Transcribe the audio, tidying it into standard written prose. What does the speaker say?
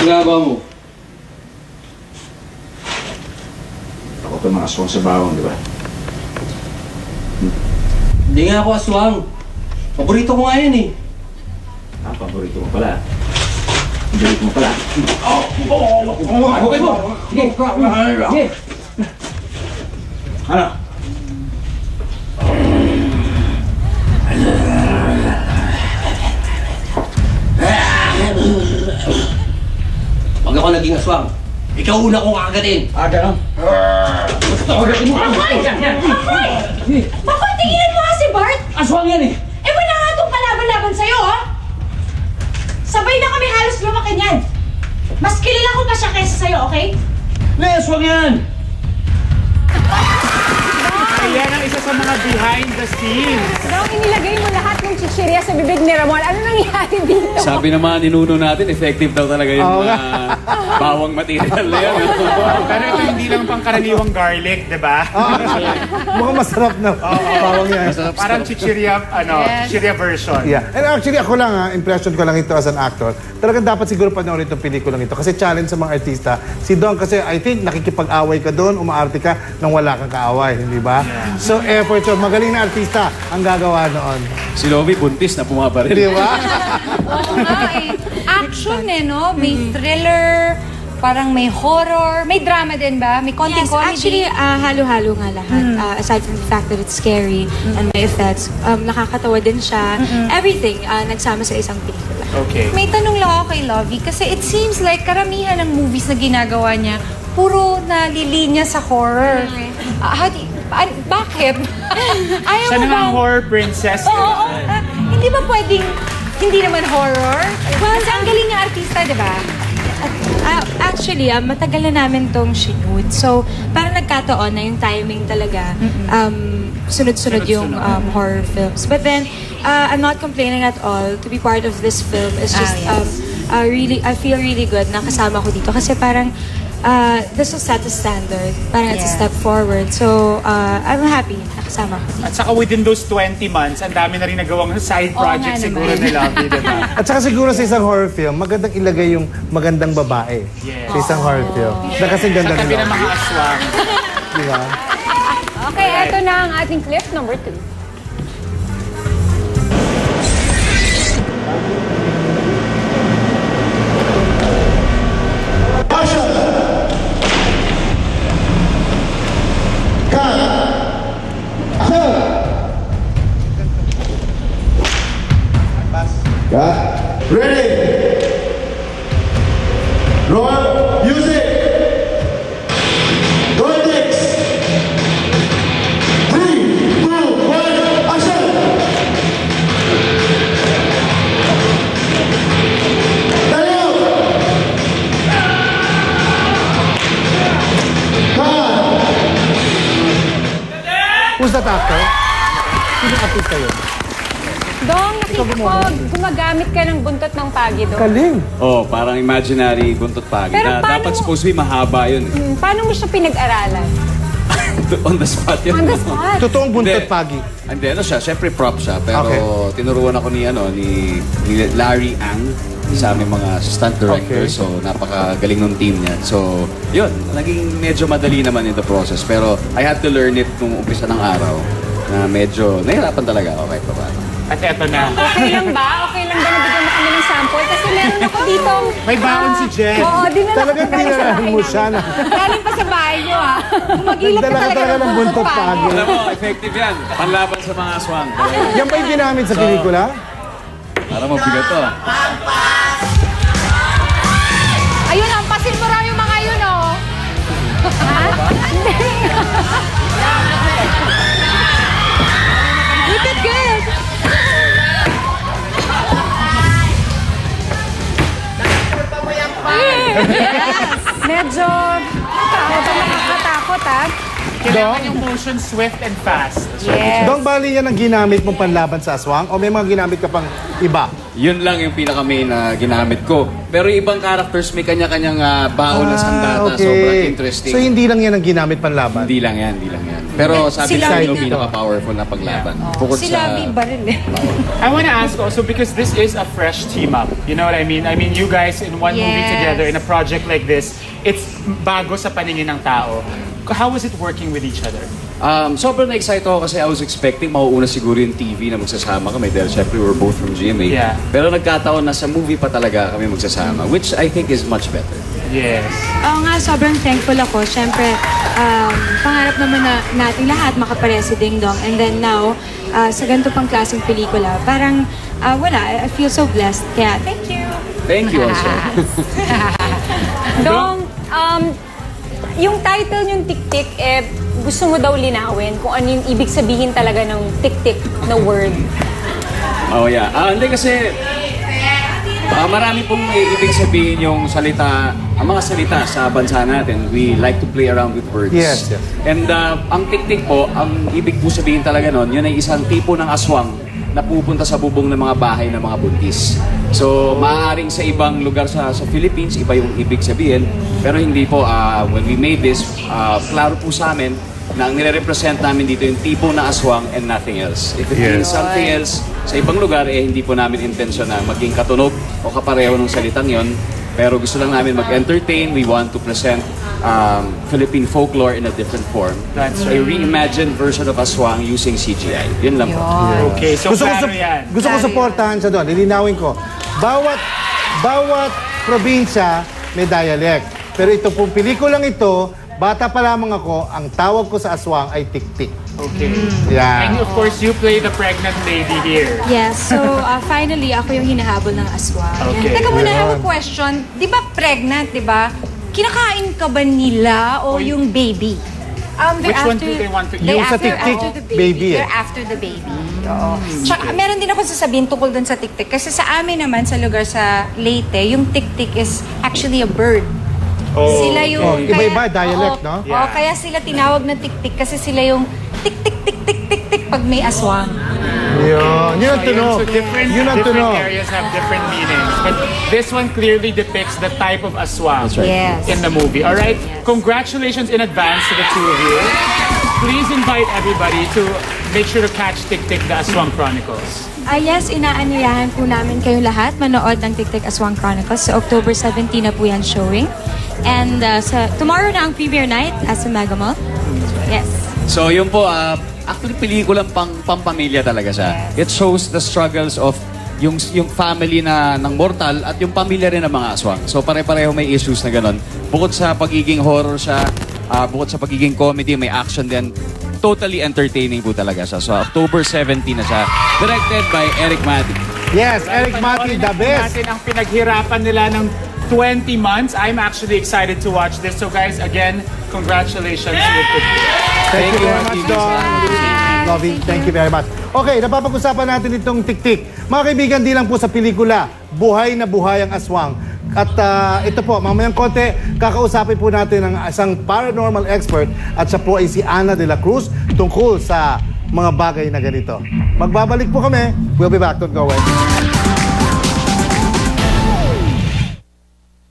ginagawa mo? Ako ito mga aswang sa bawang, di ba? Hindi nga ako aswang. Paborito ko nga yan eh. Ah, paborito mo pala. Paborito mo pala. Okay mo! Sige! Sige! Ano? Pag ako naging aswang, ikaw una kong kakagatin. Ah, gano'n? Makoy, tinginan mo nga si Bart! Aswang yan eh! Eh, wala nga itong kalaban-laban sa'yo, ha? Sabay na kami halos lumaki niyan. Mas kilala ko pa siya kaysa sa'yo, okay? Hindi, aswang yan! Ayan ang isa sa mga behind the scenes. Daw, inilagay mo lahat ng chichirya sa bibig ni Ramon. Ano nangyari dito? Sabi naman ninuno natin, effective daw talaga yung bawang material na yan. Pero ito hindi lang pangkaraniwang garlic, di ba? Mukhang masarap na bawang yan. Parang chichirya, chichirya version. Yeah. And actually, ako lang, impression ko lang ito as an actor. Talagang dapat siguro panoorin itong pelikulang ito. Kasi challenge sa mga artista. Si Don, kasi I think nakikipag-away ka doon, umaarte ka nang wala kang kaaway, hindi ba? Yeah. So, effort yun. Magaling na artista ang gagawa noon. Si Lovie, buntis na pumaparil. Di ba? Oo nga eh. Action eh, no? May thriller, parang may horror, may drama din ba? May konting comedy? Actually, halo-halo nga lahat. Aside from the fact that it's scary and may effects, nakakatawa din siya. Everything, nagsama sa isang pelikula. Okay. May tanong lang ako kay Lovie kasi it seems like karamihan ng movies na ginagawa niya, puro nalilinya sa horror. Bakit? Ayaw Siya mo naman bang... horror princess. Oo. Hindi ba pwedeng hindi naman horror? Kasi ang galing niya artista, di ba? Actually, matagal na namin tong shoot. So, parang nagkataon na yung timing talaga. Sunod-sunod yung horror films. But then, I'm not complaining at all to be part of this film. It's just, I feel really good na kasama ko dito. Kasi parang, this will set a standard. Parang it's a step forward. So, I'm happy na kasama ko dito. At saka within those 20 months, ang dami na rin nagawang side project siguro nila. At saka siguro sa isang horror film, magandang ilagay yung magandang babae sa isang horror film. Na kasing ganda Sa tabi nila. ng mga aswang. Diba? Okay, eto na ang ating clip number 2. Ready? Roll music. Roll next. 3, 2, 1, action. Tayo. Cut. Who's that actor? Sino artista yun? Dong, nakita ko, gumagamit ka ng buntot ng pagi doon. Kaling. Oh, parang imaginary buntot pagi. Pero Na, paano dapat mo- supposed to be mahaba yun. Paano mo siya pinag-aralan? On the spot yun. On the spot? Totoong buntot Hindi. pagi. Hindi, ano siya, syempre prop siya. Pero tinuruan ako ni Larry Ang, sa aming mga stunt director. So, napakagaling ng team niya. So, yun, naging medyo madali naman in the process. Pero I had to learn it nung umpisa ng araw na medyo nahirapan talaga ako kahit pa paano. At eto na. Okay lang ba? Okay lang ba nabigyan mo kami ng sample? Kasi meron ako dito. May baon si Jen. Oo, dinala ko Talagang galing sa tinirahan bahay mo namin. siya na. Galing pa sa bahay niyo, ah. Magilap ka Dala ka talaga ng buntot pagi. Alam mo, effective yan. Panlaban sa mga aswang. Yan ba yung ginamit sa pelikula? Para mabigat to. Ayun, ampasin mo raw yung mga yun, oh. You did good. Medyo nakakatakot, ah. Kailangan yung motion swift and fast. Yes. Dong, bali yan ang ginamit mong panlaban sa aswang? O may mga ginamit ka pang iba? Yun lang yung pinaka-main na ginamit ko. Pero yung ibang characters may kanya-kanyang baon na sandata. Sobrang interesting. So hindi lang yan ang ginamit panlaban? Hindi lang yan, hindi lang yan. Pero sabi Si nila Lavi yung nga. pinaka-powerful na paglaban. Bukod Si sa... Lavi baril eh. I want to ask also, because this is a fresh team up. You know what I mean? I mean, you guys in one movie Yes. together in a project like this, it's bago sa paningin ng tao. How was it working with each other? Sobrang na-excite ako kasi I was expecting mauuna siguro yung TV na magsasama kami dahil syempre we're both from GMA. Yeah. Pero nagkataon na sa movie pa talaga kami magsasama, which I think is much better. Yes. Oo nga, sobrang thankful ako. Siyempre, pangarap naman na nating lahat makapareha si Ding Dong. And then now, sa ganito pang klaseng pelikula, parang wala, I feel so blessed. Kaya, thank you. Thank you also. Dong, yung title yung Tik-Tik, gusto mo daw linawin kung ano yung ibig sabihin talaga ng Tik-Tik na word. Oh yeah. Hindi kasi marami pong ibig sabihin yung salita, ang mga salita sa bansa natin. We like to play around with words. Yes, yes. And ang tik-tik po, ang ibig po sabihin talaga nun, yun ay isang tipo ng aswang na pupunta sa bubong ng mga bahay ng mga buntis. So, maaaring sa ibang lugar sa Philippines, iba yung ibig sabihin. Pero hindi po, when we made this, klaro po sa amin na ang nire-represent namin dito yung tipo na aswang and nothing else. If it means something else sa ibang lugar, hindi po namin intensyon na maging katunog o kapareho ng salitang yon. Pero gusto lang namin mag-entertain. We want to present Philippine folklore in a different form. That's A reimagined version of aswang using CGI. Yun lang po. Okay, so Gusto ko, klaro yan. gusto ko supportahan siya doon. Lilinawin ko. Bawat probinsya may dialect. Pero ito pong pelikulang ito, bata pa lamang ako, ang tawag ko sa aswang ay Tik-Tik. Okay. Yeah. And of course, you play the pregnant lady here. Yes, so finally, ako yung hinahabol ng aswang. Okay. Teka muna, I have a question. Di ba pregnant, di ba? Kinakain ka ba nila o yung baby? Which one do they want to Yung eat? sa Tik-Tik, baby eh. They're after the baby. Oo. Tsaka, meron din ako sasabihin tungkol dun sa Tik-Tik. Kasi sa amin naman, sa lugar sa Leyte, yung Tik-Tik is actually a bird. Sila yung... Oh, iba-iba, dialect, no? Oo, kaya sila tinawag na Tik-Tik kasi sila yung tik-tik-tik-tik-tik-tik pag may aswang. Yun ang tunog. So different, Yun ang different tunog. areas have different meanings. But this one clearly depicts the type of aswang Yes. in the movie. All right? Congratulations in advance to the two of you. Please invite everybody to make sure to catch Tik-Tik, the Aswang Chronicles. Yes, inaanyayahan po namin kayong lahat manood ng Tik-Tik Aswang Chronicles. Sa October 17 na po yan showing. And tomorrow na ang premiere night at sa Mega Mall. Yes. So yun po, actually pelikulang pampamilya talaga siya. It shows the struggles of yung family ng mortal at yung pamilya rin ng mga aswang. So pare-pareho may issues na ganun. Bukod sa pagiging horror siya, bukod sa pagiging comedy, may action din. Totally entertaining po talaga siya. So October 17 na siya. Directed by Eric Mati. Yes, Eric Mati, the best. Natin ang pinaghirapan nila ng 20 months. I'm actually excited to watch this. So guys, again, congratulations with Tik-Tik. Thank you very much, Mati. Don. Lovey, thank you very much. Okay, napapag-usapan natin itong Tik-Tik. Mga kaibigan, di lang po sa pelikula, buhay na buhay ang aswang. At ito po, mamayang konti, kakausapin po natin ang isang paranormal expert at siya po ay si Ana de la Cruz tungkol sa mga bagay na ganito. Magbabalik po kami. We'll be back. Don't go away.